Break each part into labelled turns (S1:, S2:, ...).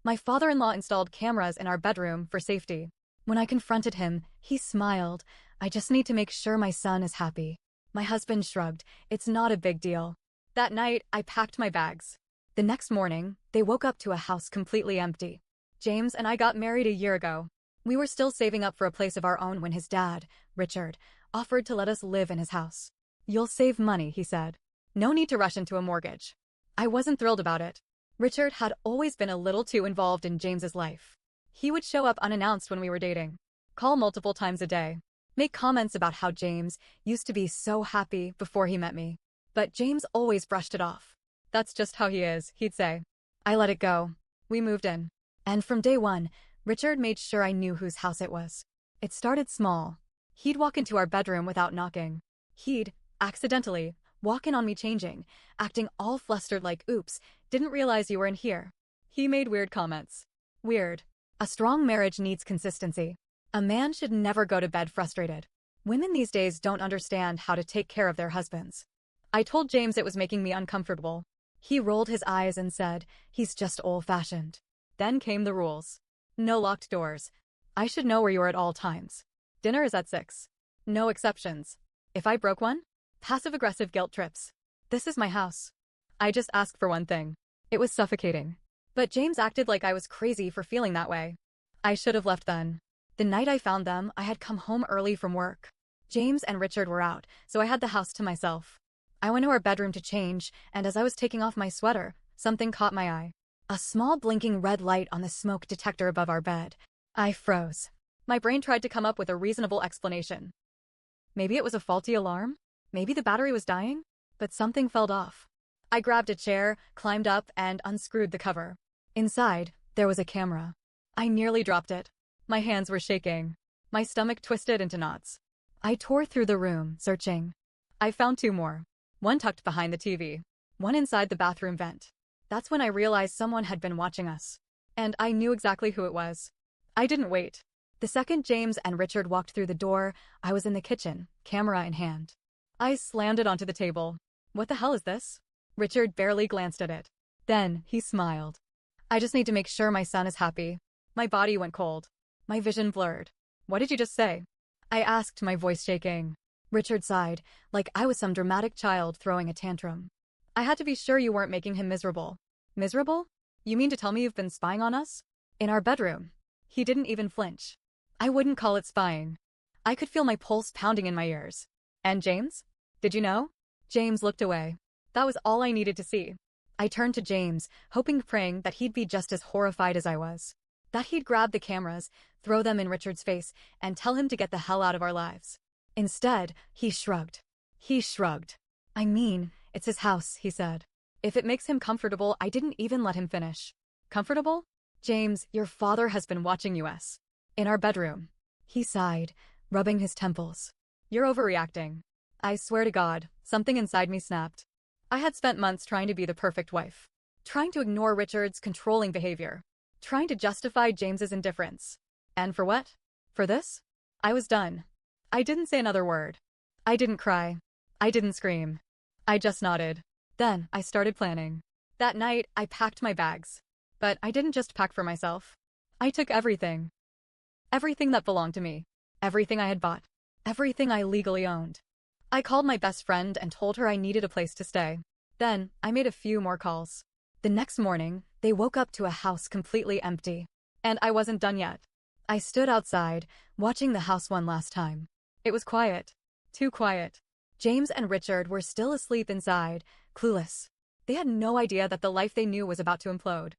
S1: My father-in-law installed cameras in our bedroom for safety. When I confronted him, he smiled. I just need to make sure my son is happy. My husband shrugged. It's not a big deal. That night, I packed my bags. The next morning, they woke up to a house completely empty. James and I got married a year ago. We were still saving up for a place of our own when his dad, Richard, offered to let us live in his house. You'll save money, he said. No need to rush into a mortgage. I wasn't thrilled about it. Richard had always been a little too involved in James's life. He would show up unannounced when we were dating, call multiple times a day, make comments about how James used to be so happy before he met me. But James always brushed it off. That's just how he is, he'd say. I let it go. We moved in. And from day one, Richard made sure I knew whose house it was. It started small. He'd walk into our bedroom without knocking. He'd, accidentally, walk in on me changing, acting all flustered like, oops, didn't realize you were in here. He made weird comments. Weird. A strong marriage needs consistency. A man should never go to bed frustrated. Women these days don't understand how to take care of their husbands. I told James it was making me uncomfortable. He rolled his eyes and said, he's just old-fashioned. Then came the rules. No locked doors. I should know where you are at all times. Dinner is at 6. No exceptions. If I broke one, passive-aggressive guilt trips. This is my house. I just asked for one thing. It was suffocating. But James acted like I was crazy for feeling that way. I should have left then. The night I found them, I had come home early from work. James and Richard were out, so I had the house to myself. I went to our bedroom to change, and as I was taking off my sweater, something caught my eye. A small blinking red light on the smoke detector above our bed. I froze. My brain tried to come up with a reasonable explanation. Maybe it was a faulty alarm? Maybe the battery was dying? But something fell off. I grabbed a chair, climbed up, and unscrewed the cover. Inside, there was a camera. I nearly dropped it. My hands were shaking. My stomach twisted into knots. I tore through the room, searching. I found 2 more. One tucked behind the TV. One inside the bathroom vent. That's when I realized someone had been watching us. And I knew exactly who it was. I didn't wait. The second James and Richard walked through the door, I was in the kitchen, camera in hand. I slammed it onto the table. What the hell is this? Richard barely glanced at it. Then, he smiled. I just need to make sure my son is happy. My body went cold. My vision blurred. What did you just say? I asked, my voice shaking. Richard sighed, like I was some dramatic child throwing a tantrum. I had to be sure you weren't making him miserable. Miserable? You mean to tell me you've been spying on us? In our bedroom. He didn't even flinch. I wouldn't call it spying. I could feel my pulse pounding in my ears. And James? Did you know? James looked away. That was all I needed to see. I turned to James, hoping, praying that he'd be just as horrified as I was. That he'd grab the cameras, throw them in Richard's face, and tell him to get the hell out of our lives. Instead, he shrugged. He shrugged. I mean, it's his house, he said. If it makes him comfortable, I didn't even let him finish. Comfortable? James, your father has been watching us. In our bedroom. He sighed, rubbing his temples. You're overreacting. I swear to God, something inside me snapped. I had spent months trying to be the perfect wife. Trying to ignore Richard's controlling behavior. Trying to justify James's indifference. And for what? For this? I was done. I didn't say another word. I didn't cry. I didn't scream. I just nodded. Then, I started planning. That night, I packed my bags. But I didn't just pack for myself. I took everything. Everything that belonged to me. Everything I had bought. Everything I legally owned. I called my best friend and told her I needed a place to stay. Then, I made a few more calls. The next morning, they woke up to a house completely empty. And I wasn't done yet. I stood outside, watching the house one last time. It was quiet. Too quiet. James and Richard were still asleep inside, clueless. They had no idea that the life they knew was about to implode.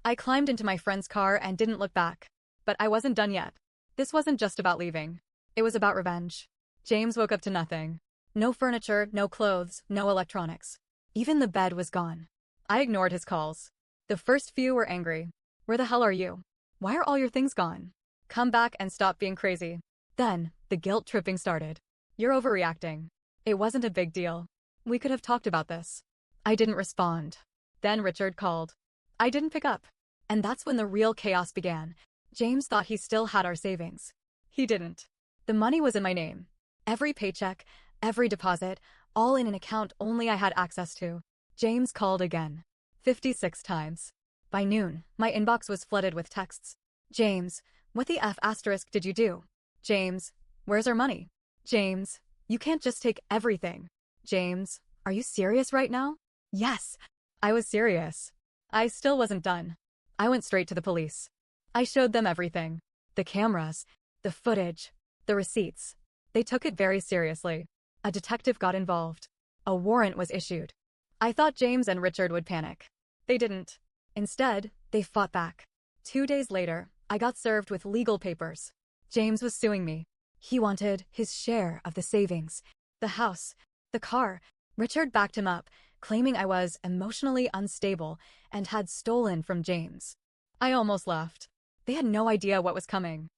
S1: I climbed into my friend's car and didn't look back. But I wasn't done yet. This wasn't just about leaving. It was about revenge. James woke up to nothing. No furniture, no clothes, no electronics. Even the bed was gone. I ignored his calls. The first few were angry. Where the hell are you? Why are all your things gone? Come back and stop being crazy. Then, the guilt tripping started. You're overreacting. It wasn't a big deal. We could have talked about this. I didn't respond. Then Richard called. I didn't pick up. And that's when the real chaos began. James thought he still had our savings. He didn't. The money was in my name. Every paycheck, every deposit, all in an account only I had access to. James called again. 56 times. By noon, my inbox was flooded with texts. James, what the F asterisk did you do? James, where's our money? James, you can't just take everything. James, are you serious right now? Yes, I was serious. I still wasn't done. I went straight to the police. I showed them everything. The cameras, the footage, the receipts. They took it very seriously. A detective got involved. A warrant was issued. I thought James and Richard would panic. They didn't. Instead, they fought back. 2 days later, I got served with legal papers. James was suing me. He wanted his share of the savings, the house, the car. Richard backed him up, claiming I was emotionally unstable and had stolen from James. I almost left. They had no idea what was coming.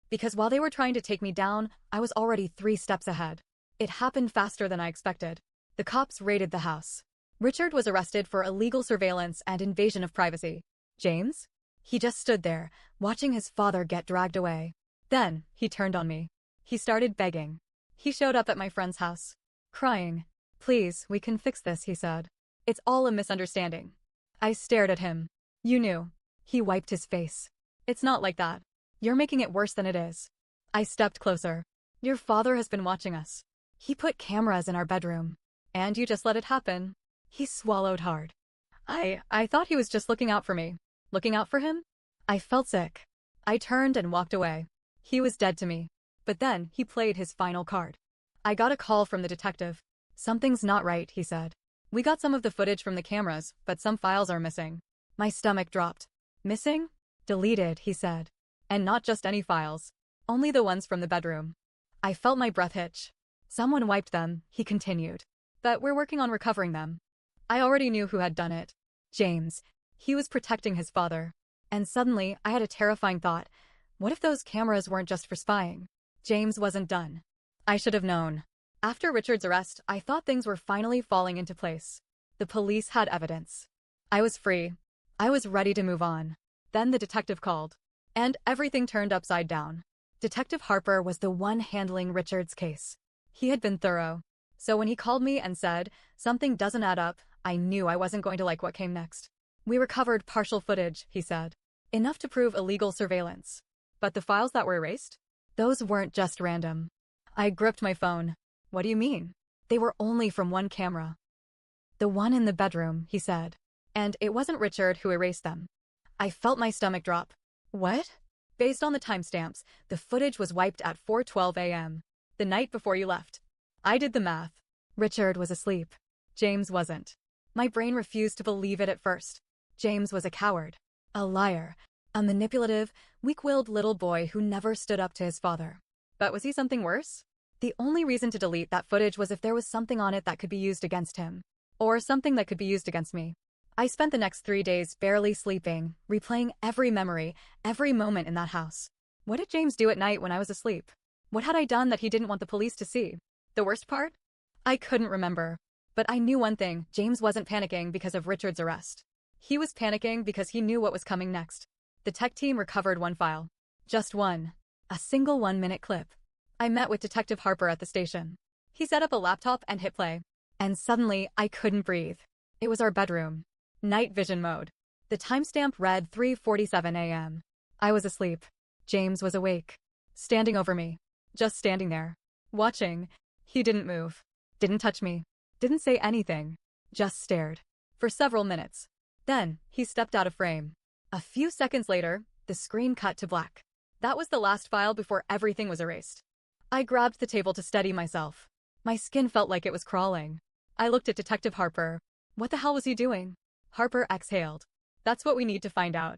S1: Because while they were trying to take me down, I was already 3 steps ahead. It happened faster than I expected. The cops raided the house. Richard was arrested for illegal surveillance and invasion of privacy. James? He just stood there, watching his father get dragged away. Then, he turned on me. He started begging. He showed up at my friend's house, crying. Please, we can fix this, he said. It's all a misunderstanding. I stared at him. You knew. He wiped his face. It's not like that. You're making it worse than it is. I stepped closer. Your father has been watching us. He put cameras in our bedroom. And you just let it happen. He swallowed hard. I thought he was just looking out for me. Looking out for him? I felt sick. I turned and walked away. He was dead to me. But then he played his final card. I got a call from the detective. Something's not right, he said. We got some of the footage from the cameras, but some files are missing. My stomach dropped. Missing? Deleted, he said. And not just any files. Only the ones from the bedroom. I felt my breath hitch. Someone wiped them, he continued. But we're working on recovering them. I already knew who had done it. James. He was protecting his father. And suddenly, I had a terrifying thought. What if those cameras weren't just for spying? James wasn't done. I should have known. After Richard's arrest, I thought things were finally falling into place. The police had evidence. I was free. I was ready to move on. Then the detective called. And everything turned upside down. Detective Harper was the one handling Richard's case. He had been thorough. So when he called me and said, something doesn't add up, I knew I wasn't going to like what came next. We recovered partial footage, he said. Enough to prove illegal surveillance. But the files that were erased? Those weren't just random. I gripped my phone. What do you mean? They were only from one camera. The one in the bedroom, he said. And it wasn't Richard who erased them. I felt my stomach drop. What? Based on the timestamps, the footage was wiped at 4:12 a.m., the night before you left. I did the math. Richard was asleep. James wasn't. My brain refused to believe it at first. James was a coward, a liar, a manipulative, weak-willed little boy who never stood up to his father. But was he something worse? The only reason to delete that footage was if there was something on it that could be used against him. Or something that could be used against me. I spent the next 3 days barely sleeping, replaying every memory, every moment in that house. What did James do at night when I was asleep? What had I done that he didn't want the police to see? The worst part? I couldn't remember. But I knew one thing, James wasn't panicking because of Richard's arrest. He was panicking because he knew what was coming next. The tech team recovered one file. Just one. A single 1-minute clip. I met with Detective Harper at the station. He set up a laptop and hit play. And suddenly, I couldn't breathe. It was our bedroom. Night vision mode. The timestamp read 3:47 a.m. I was asleep. James was awake. Standing over me. Just standing there. Watching. He didn't move. Didn't touch me. Didn't say anything. Just stared. For several minutes. Then, he stepped out of frame. A few seconds later, the screen cut to black. That was the last file before everything was erased. I grabbed the table to steady myself. My skin felt like it was crawling. I looked at Detective Harper. What the hell was he doing? Harper exhaled. That's what we need to find out.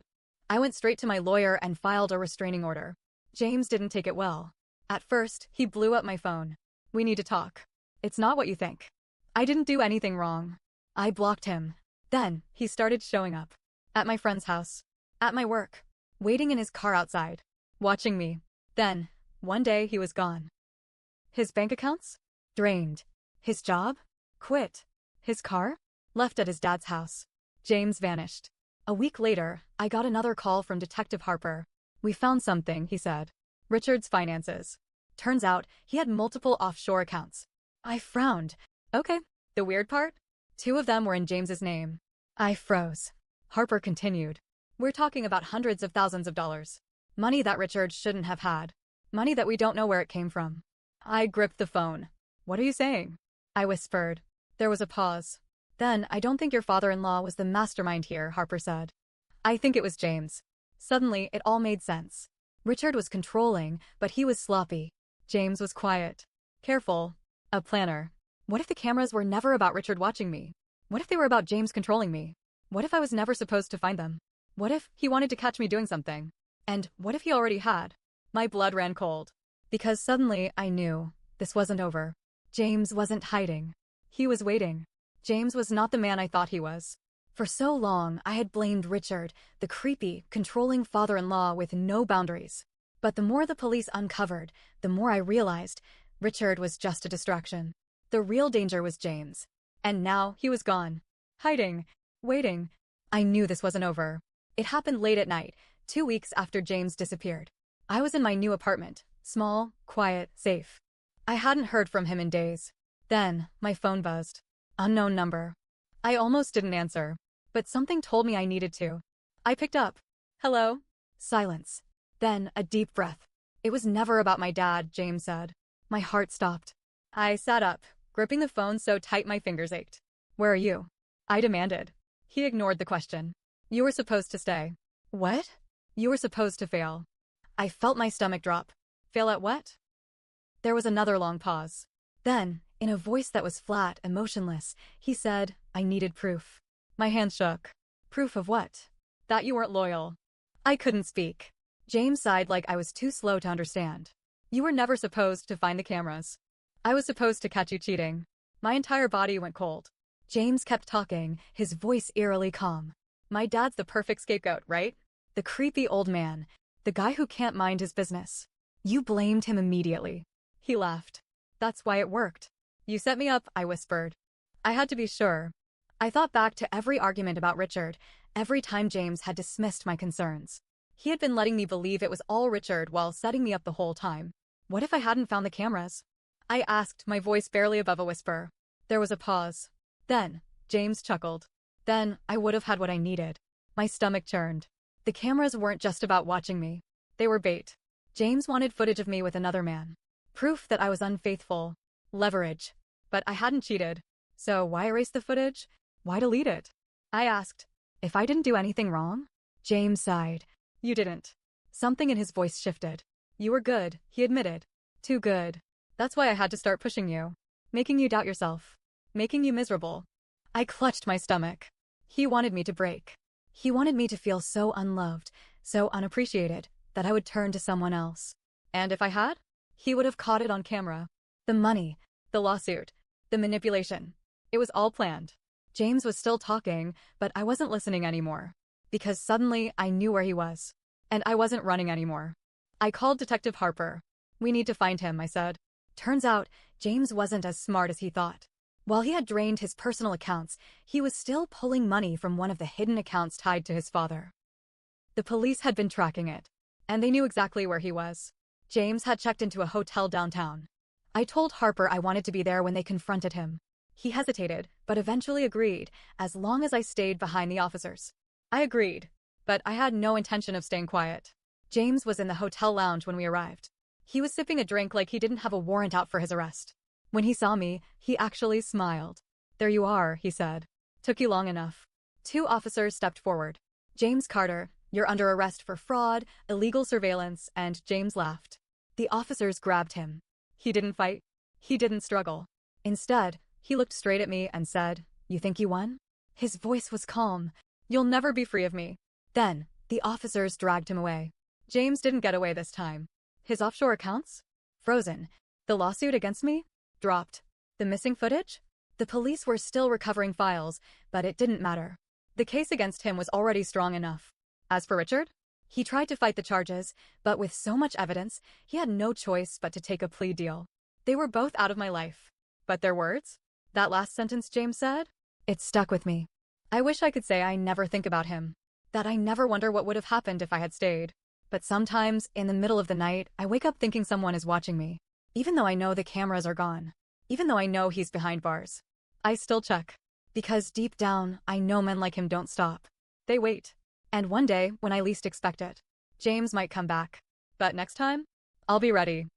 S1: I went straight to my lawyer and filed a restraining order. James didn't take it well. At first, he blew up my phone. We need to talk. It's not what you think. I didn't do anything wrong. I blocked him. Then, he started showing up. At my friend's house. At my work. Waiting in his car outside. Watching me. Then, one day he was gone. His bank accounts? Drained. His job? Quit. His car? Left at his dad's house. James vanished. A week later, I got another call from Detective Harper. We found something, he said. Richard's finances. Turns out, he had multiple offshore accounts. I frowned. Okay. The weird part? 2 of them were in James's name. I froze. Harper continued. We're talking about hundreds of thousands of dollars. Money that Richard shouldn't have had. Money that we don't know where it came from. I gripped the phone. What are you saying? I whispered. There was a pause. Then, I don't think your father-in-law was the mastermind here, Harper said. I think it was James. Suddenly, it all made sense. Richard was controlling, but he was sloppy. James was quiet. Careful. A planner. What if the cameras were never about Richard watching me? What if they were about James controlling me? What if I was never supposed to find them? What if he wanted to catch me doing something? And what if he already had? My blood ran cold. Because suddenly I knew this wasn't over. James wasn't hiding. He was waiting. James was not the man I thought he was. For so long, I had blamed Richard, the creepy, controlling father-in-law with no boundaries. But the more the police uncovered, the more I realized Richard was just a distraction. The real danger was James. And now he was gone. Hiding. Waiting. I knew this wasn't over. It happened late at night, 2 weeks after James disappeared. I was in my new apartment. Small, quiet, safe. I hadn't heard from him in days. Then, my phone buzzed. Unknown number. I almost didn't answer. But something told me I needed to. I picked up. Hello? Silence. Then, a deep breath. It was never about my dad, James said. My heart stopped. I sat up, gripping the phone so tight my fingers ached. Where are you? I demanded. He ignored the question. You were supposed to stay. What? You were supposed to fail. I felt my stomach drop. Fail at what? There was another long pause. Then, in a voice that was flat and motionless, he said, I needed proof. My hands shook. Proof of what? That you weren't loyal. I couldn't speak. James sighed like I was too slow to understand. You were never supposed to find the cameras. I was supposed to catch you cheating. My entire body went cold. James kept talking, his voice eerily calm. My dad's the perfect scapegoat, right? The creepy old man. The guy who can't mind his business. You blamed him immediately. He laughed. That's why it worked. You set me up, I whispered. I had to be sure. I thought back to every argument about Richard, every time James had dismissed my concerns. He had been letting me believe it was all Richard while setting me up the whole time. What if I hadn't found the cameras? I asked, my voice barely above a whisper. There was a pause. Then, James chuckled. Then, I would have had what I needed. My stomach churned. The cameras weren't just about watching me. They were bait. James wanted footage of me with another man. Proof that I was unfaithful. Leverage. But I hadn't cheated. So why erase the footage? Why delete it? I asked. If I didn't do anything wrong? James sighed. You didn't. Something in his voice shifted. You were good, he admitted. Too good. That's why I had to start pushing you. Making you doubt yourself. Making you miserable. I clutched my stomach. He wanted me to break. He wanted me to feel so unloved, so unappreciated, that I would turn to someone else. And if I had? He would have caught it on camera. The money, the lawsuit, the manipulation. It was all planned. James was still talking, but I wasn't listening anymore. Because suddenly I knew where he was. And I wasn't running anymore. I called Detective Harper. We need to find him, I said. Turns out, James wasn't as smart as he thought. While he had drained his personal accounts, he was still pulling money from one of the hidden accounts tied to his father. The police had been tracking it. And they knew exactly where he was. James had checked into a hotel downtown. I told Harper I wanted to be there when they confronted him. He hesitated, but eventually agreed, as long as I stayed behind the officers. I agreed, but I had no intention of staying quiet. James was in the hotel lounge when we arrived. He was sipping a drink like he didn't have a warrant out for his arrest. When he saw me, he actually smiled. There you are, he said. Took you long enough. 2 officers stepped forward. James Carter, you're under arrest for fraud, illegal surveillance, and James laughed. The officers grabbed him. He didn't fight. He didn't struggle. Instead, he looked straight at me and said, You think you won? His voice was calm. You'll never be free of me. Then, the officers dragged him away. James didn't get away this time. His offshore accounts? Frozen. The lawsuit against me? Dropped. The missing footage? The police were still recovering files, but it didn't matter. The case against him was already strong enough. As for Richard? He tried to fight the charges, but with so much evidence, he had no choice but to take a plea deal. They were both out of my life. But their words? That last sentence James said? It stuck with me. I wish I could say I never think about him. That I never wonder what would have happened if I had stayed. But sometimes, in the middle of the night, I wake up thinking someone is watching me. Even though I know the cameras are gone. Even though I know he's behind bars. I still check. Because deep down, I know men like him don't stop. They wait. And one day, when I least expect it, James might come back. But next time, I'll be ready.